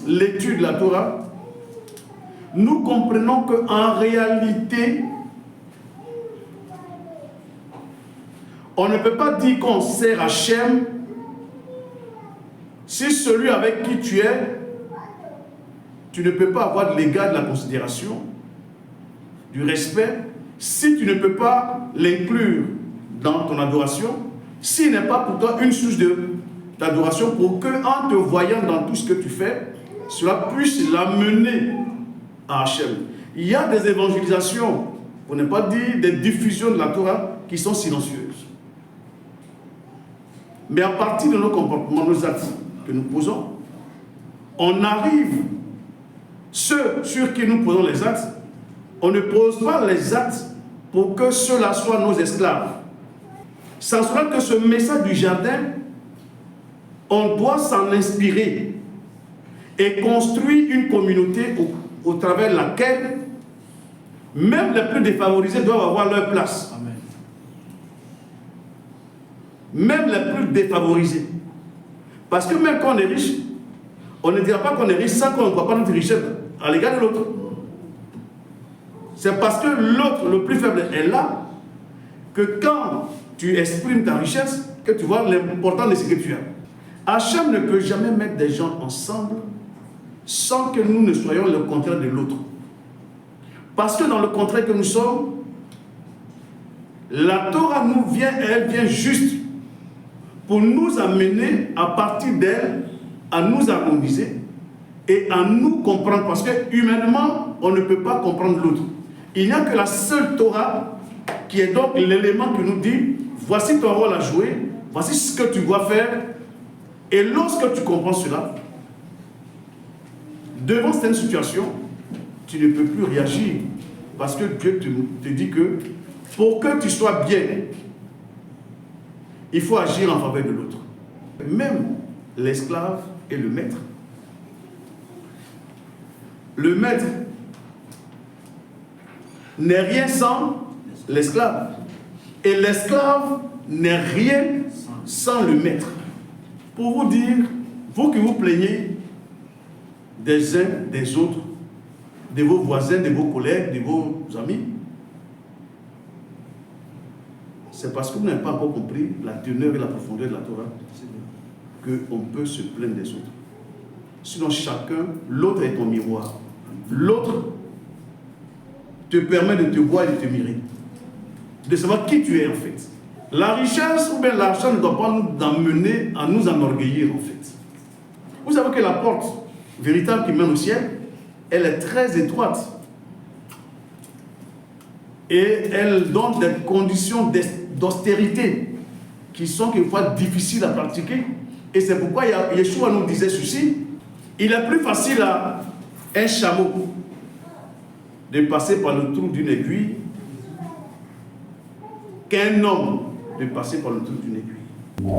l'étude de la Torah, nous comprenons qu'en réalité, on ne peut pas dire qu'on sert Hachem si celui avec qui tu es, tu ne peux pas avoir de l'égard, de la considération, du respect, si tu ne peux pas l'inclure dans ton adoration, s'il n'est pas pour toi une source d'adoration, pour qu'en te voyant dans tout ce que tu fais, cela puisse l'amener à Hachem. Il y a des évangélisations, pour ne pas dire des diffusions de la Torah, qui sont silencieuses. Mais à partir de nos comportements, nos actes que nous posons, on arrive, ceux sur qui nous posons les actes, on ne pose pas les actes pour que ceux-là soient nos esclaves. Sans cela que ce message du jardin, on doit s'en inspirer et construire une communauté au travers de laquelle même les plus défavorisés doivent avoir leur place. Amen. Même les plus défavorisés. Parce que même quand on est riche, on ne dira pas qu'on est riche sans qu'on ne voit pas notre richesse à l'égard de l'autre. C'est parce que l'autre, le plus faible, est là, que quand tu exprimes ta richesse, que tu vois l'important de ce que tu as. Hachem ne peut jamais mettre des gens ensemble sans que nous ne soyons le contraire de l'autre. Parce que dans le contraire que nous sommes, la Torah nous vient, elle vient juste pour nous amener à partir d'elle à nous harmoniser et à nous comprendre. Parce que humainement, on ne peut pas comprendre l'autre. Il n'y a que la seule Torah qui est donc l'élément qui nous dit voici ton rôle à jouer, voici ce que tu dois faire. Et lorsque tu comprends cela, devant cette situation, tu ne peux plus réagir parce que Dieu te dit que pour que tu sois bien, il faut agir en faveur de l'autre. Même l'esclave et le maître. Le maître n'est rien sans l'esclave. Et l'esclave n'est rien sans le maître. Pour vous dire, vous qui vous plaignez des uns, des autres, de vos voisins, de vos collègues, de vos amis, c'est parce que vous n'avez pas encore compris la teneur et la profondeur de la Torah qu'on peut se plaindre des autres. Sinon, chacun, l'autre est ton miroir. L'autre te permet de te voir et de te mirer, de savoir qui tu es en fait. La richesse ou bien l'argent ne doit pas nous amener à nous enorgueillir en fait. Vous savez que la porte véritable qui mène au ciel, elle est très étroite. Et elle donne des conditions d'austérité qui sont quelquefois difficiles à pratiquer. Et c'est pourquoi Yeshua nous disait ceci. Il est plus facile à un chameau de passer par le trou d'une aiguille qu'un homme de passer par le trou d'une aiguille.